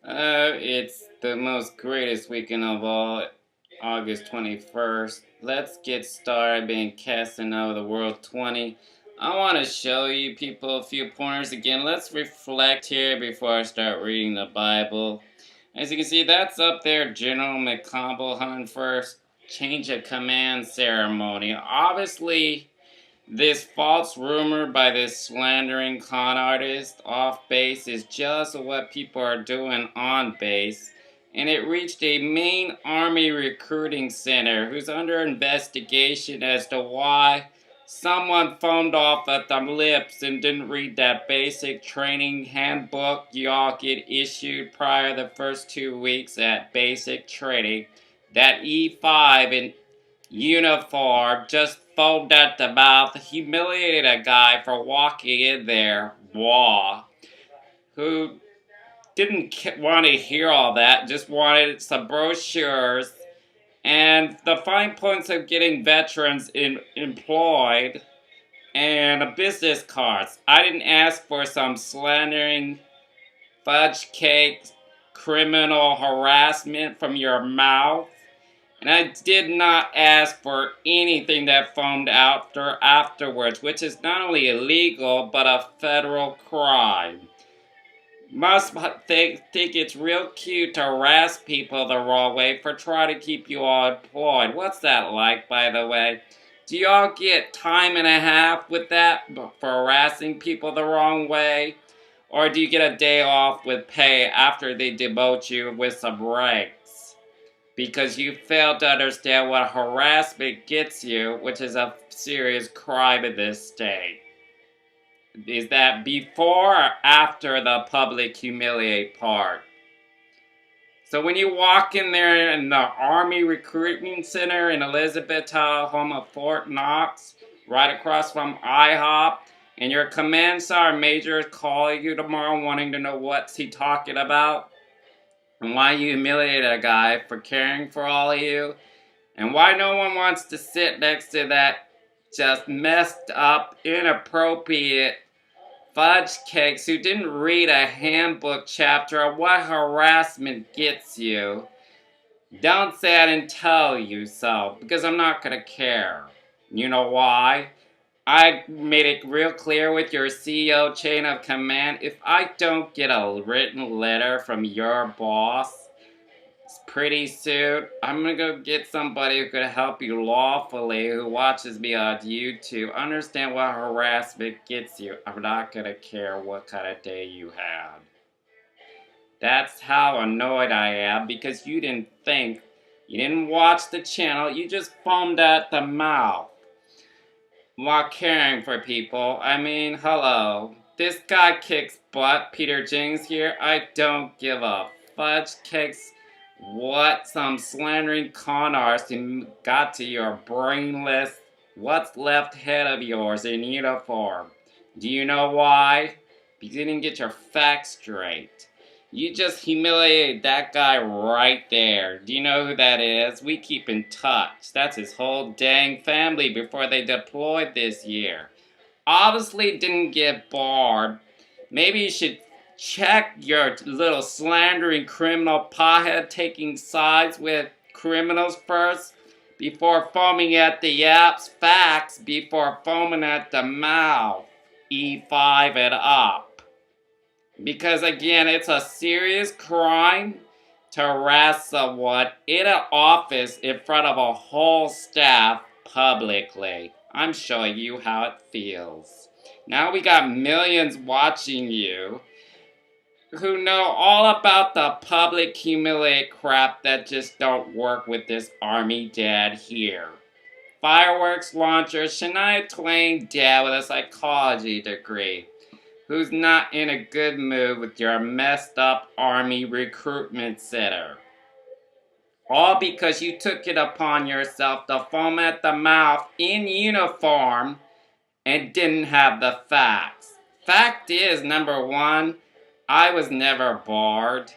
It's the most greatest weekend of all, August 21st. Let's get started being Casanova the World 20. I want to show you people a few pointers again. Let's reflect here before I start reading the Bible. As you can see, that's up there, General McConville first change of command ceremony. Obviously, this false rumor by this slandering con artist off base is just what people are doing on base, and it reached a main army recruiting center who's under investigation as to why someone foamed off at the lips and didn't read that basic training handbook y'all get issued prior to the first 2 weeks at basic training. That E5 in uniform just foamed at the mouth, humiliated a guy for walking in there, who didn't want to hear all that, just wanted some brochures and the fine points of getting veterans employed and business cards. I didn't ask for some slandering, fudge cake, criminal harassment from your mouth. And I did not ask for anything that foamed afterwards, which is not only illegal, but a federal crime. Must think it's real cute to harass people the wrong way for trying to keep you all employed. What's that like, by the way? Do y'all get time and a half with that for harassing people the wrong way? Or do you get a day off with pay after they demote you with some ranks? Because you fail to understand what harassment gets you, which is a serious crime in this state. Is that before or after the public humiliate part? So when you walk in there in the Army Recruitment Center in Elizabethtown, home of Fort Knox, right across from IHOP, and your command sergeant major is calling you tomorrow wanting to know what's he talking about, and why you humiliated a guy for caring for all of you, and why no one wants to sit next to that just messed up, inappropriate fudge cakes who didn't read a handbook chapter of what harassment gets you. Don't say I didn't tell you so, because I'm not gonna care. You know why? I made it real clear with your CEO chain of command, if I don't get a written letter from your boss pretty soon, I'm gonna go get somebody who could help you lawfully, who watches me on YouTube, understand what harassment gets you. I'm not gonna care what kind of day you had. That's how annoyed I am, because you didn't think, you didn't watch the channel, you just foamed at the mouth while caring for people. I mean, hello. This guy kicks butt, Peter Jings here. I don't give a fudge cakes what some slandering con artist got to your brainless, what's left head of yours in uniform. Do you know why? Because you didn't get your facts straight. You just humiliated that guy right there. Do you know who that is? We keep in touch. That's his whole dang family before they deployed this year. Obviously didn't get barred. Maybe you should check your little slandering criminal pothead taking sides with criminals first before foaming at the yaps. Facts before foaming at the mouth. E5 and up. Because again, it's a serious crime to harass someone in an office in front of a whole staff publicly. I'm showing you how it feels. Now we got millions watching you who know all about the public humiliate crap that just don't work with this army dad here. Fireworks launcher, Shania Twain dad with a psychology degree, who's not in a good mood with your messed up army recruitment center. All because you took it upon yourself to foam at the mouth in uniform and didn't have the facts. Fact is, number one, I was never barred.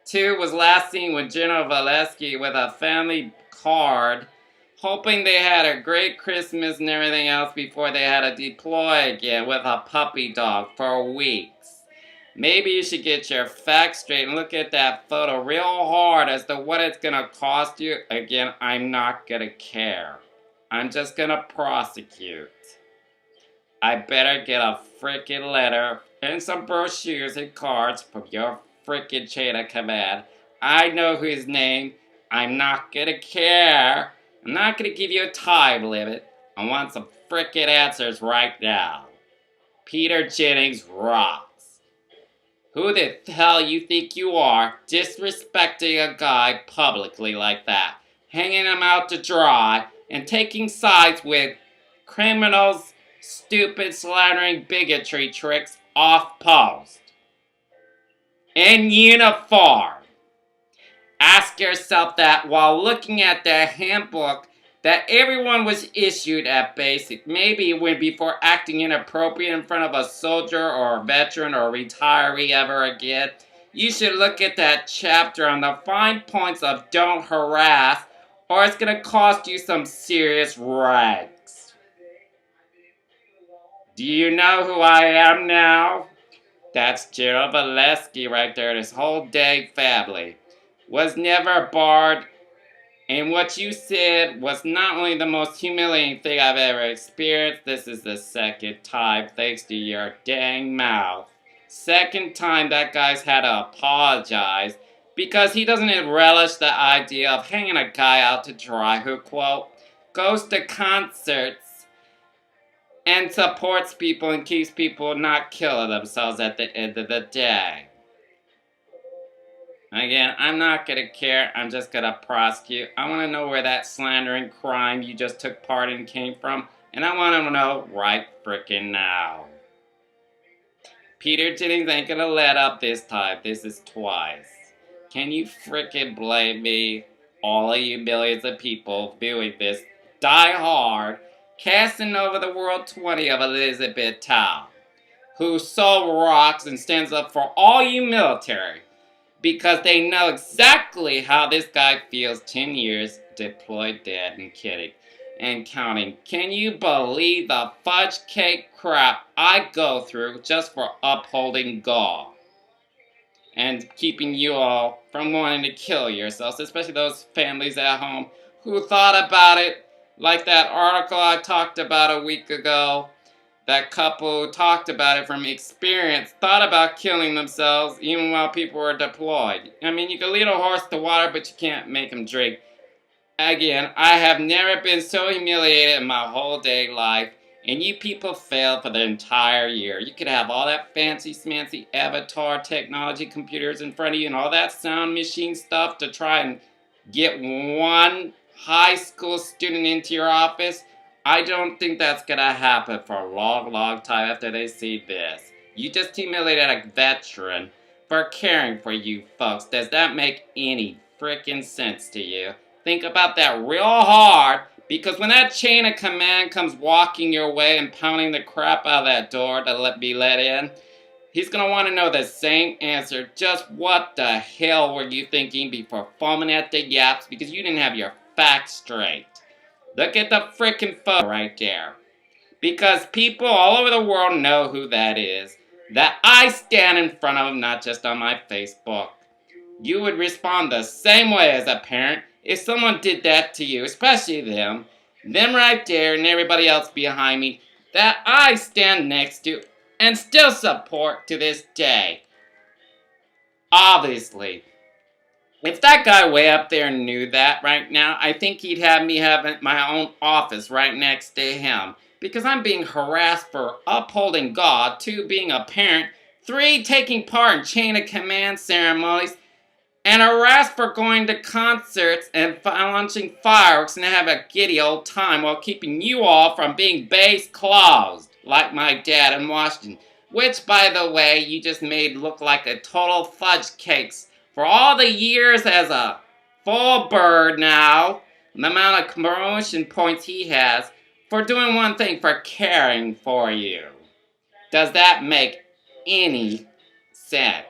2 was last seen with General Valesky with a family card, hoping they had a great Christmas and everything else before they had to deploy again with a puppy dog for weeks. Maybe you should get your facts straight and look at that photo real hard as to what it's gonna cost you. Again, I'm not gonna care. I'm just gonna prosecute. I better get a frickin' letter and some brochures and cards from your frickin' chain of command. I know his name. I'm not gonna care. I'm not gonna give you a time limit. I want some frickin' answers right now. Peter Jennings rocks. Who the hell you think you are, disrespecting a guy publicly like that, hanging him out to dry, and taking sides with criminals, stupid slandering bigotry tricks off post? In uniform. Ask yourself that while looking at the handbook that everyone was issued at basic, maybe when before acting inappropriate in front of a soldier or a veteran or a retiree ever again. You should look at that chapter on the fine points of don't harass, or it's gonna cost you some serious rags. Do you know who I am now? That's Gerald Valesky right there, and his whole dang family. Was never barred. And what you said was not only the most humiliating thing I've ever experienced, this is the second time, thanks to your dang mouth. Second time that guy's had to apologize because he doesn't relish the idea of hanging a guy out to dry who, quote, goes to concerts and supports people and keeps people not killing themselves at the end of the day. Again, I'm not gonna care. I'm just gonna prosecute. I want to know where that slandering crime you just took part in came from, and I want to know right frickin' now. Peter Jennings ain't gonna let up this time. This is twice. Can you frickin' blame me? All of you millions of people viewing this die hard, casting over the World 20 of Elizabethtown, who so rocks and stands up for all you military, because they know exactly how this guy feels 10 years deployed, dead, and kidding, and counting. Can you believe the fudge cake crap I go through just for upholding God? And keeping you all from wanting to kill yourselves, especially those families at home who thought about it, like that article I talked about a week ago. That couple who talked about it from experience, thought about killing themselves even while people were deployed. I mean, you can lead a horse to water, but you can't make him drink. Again, I have never been so humiliated in my whole day life, and you people failed for the entire year. You could have all that fancy smancy avatar technology computers in front of you and all that sound machine stuff to try and get one high school student into your office. I don't think that's gonna happen for a long, long time after they see this. You just humiliated a veteran for caring for you folks. Does that make any frickin' sense to you? Think about that real hard, because when that chain of command comes walking your way and pounding the crap out of that door to be let in, he's gonna want to know the same answer. Just what the hell were you thinking before foaming at the yaps because you didn't have your facts straight? Look at the frickin' photo right there. Because people all over the world know who that is. That I stand in front of them, not just on my Facebook. You would respond the same way as a parent if someone did that to you, especially them. Them right there and everybody else behind me that I stand next to and still support to this day. Obviously. If that guy way up there knew that right now, I think he'd have me having my own office right next to him. Because I'm being harassed for upholding God, 2, being a parent, 3, taking part in chain of command ceremonies, and harassed for going to concerts and launching fireworks and have a giddy old time while keeping you all from being base closed, like my dad in Washington. Which, by the way, you just made look like a total fudge cakes. For all the years as a full bird now, the amount of promotion points he has for doing one thing, for caring for you. Does that make any sense?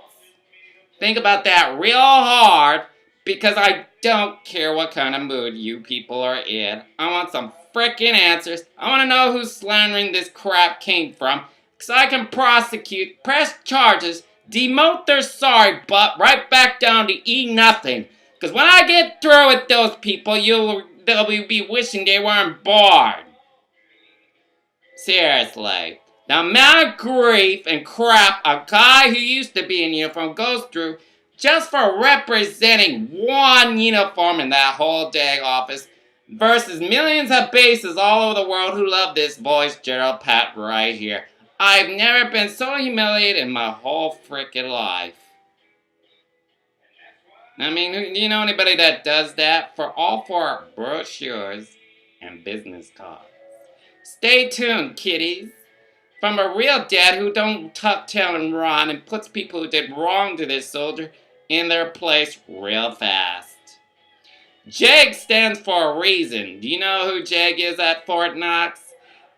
Think about that real hard, because I don't care what kind of mood you people are in. I want some frickin' answers. I want to know who's slandering this crap came from, because I can prosecute, press charges, demote their sorry butt right back down to E nothing. Because when I get through with those people, they'll be wishing they weren't born. Seriously. The amount of grief and crap a guy who used to be in uniform goes through just for representing one uniform in that whole dang office versus millions of bases all over the world who love this voice, Gerald Pat, right here. I've never been so humiliated in my whole freaking life. I mean, do you know anybody that does that? For all for brochures and business cards. Stay tuned, kiddies. From a real dad who don't tuck tail and run and puts people who did wrong to this soldier in their place real fast. JAG stands for a reason. Do you know who JAG is at Fort Knox?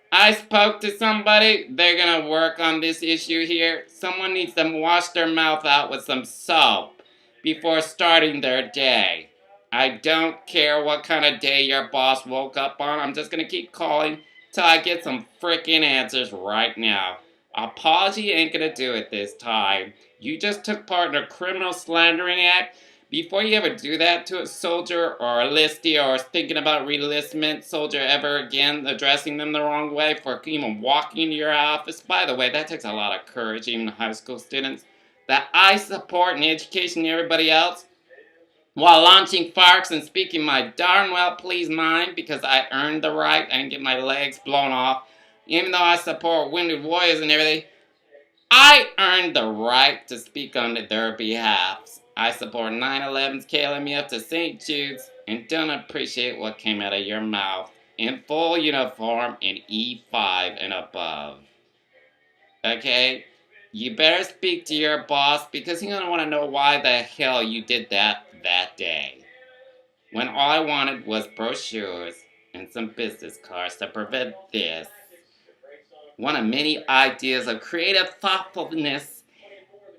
I spoke to somebody. They're gonna work on this issue here. Someone needs to wash their mouth out with some soap before starting their day. I don't care what kind of day your boss woke up on. I'm just gonna keep calling till I get some freaking answers right now. Apology ain't gonna do it this time. You just took part in a criminal slandering act. Before you ever do that to a soldier or a listie or thinking about re-enlistment soldier ever again, addressing them the wrong way for even walking into your office. By the way, that takes a lot of courage, even high school students, that I support in education and everybody else, while launching farts and speaking my darn well pleased mind because I earned the right. I didn't get my legs blown off. Even though I support wounded warriors and everything, I earned the right to speak on their behalf. I support 9/11's KLMF to St. Jude's and don't appreciate what came out of your mouth in full uniform in E5 and above. Okay? You better speak to your boss because he's gonna want to know why the hell you did that day. When all I wanted was brochures and some business cards to prevent this. One of many ideas of creative thoughtfulness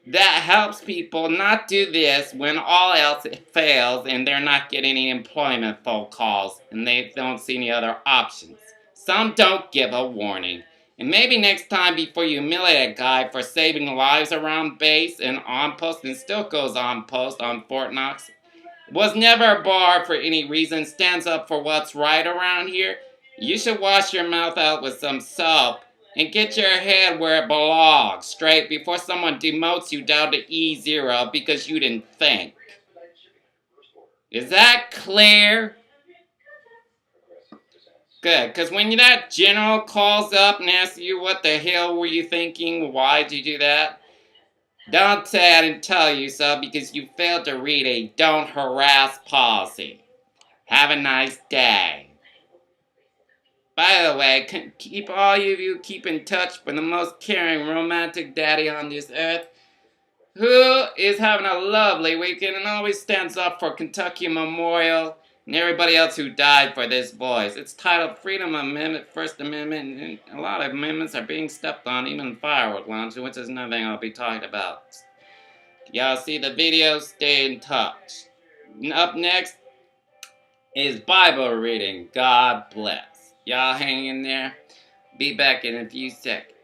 that helps people not do this when all else fails and they're not getting any employment phone calls and they don't see any other options. Some don't give a warning. And maybe next time before you humiliate a guy for saving lives around base and on post and still goes on post on Fort Knox, was never barred for any reason, stands up for what's right around here, you should wash your mouth out with some soap and get your head where it belongs straight before someone demotes you down to E0 because you didn't think. Is that clear? Good, because when that general calls up and asks you what the hell were you thinking, why'd you do that? Don't say I didn't tell you so because you failed to read a don't harass policy. Have a nice day. By the way, keep all of you keep in touch with the most caring romantic daddy on this earth, who is having a lovely weekend and always stands up for Kentucky Memorial and everybody else who died for this voice. It's titled Freedom Amendment, First Amendment, and a lot of amendments are being stepped on, even firework launching, which is another thing I'll be talking about. Y'all see the video? Stay in touch. Up next is Bible reading. God bless. Y'all hang in there. Be back in a few seconds.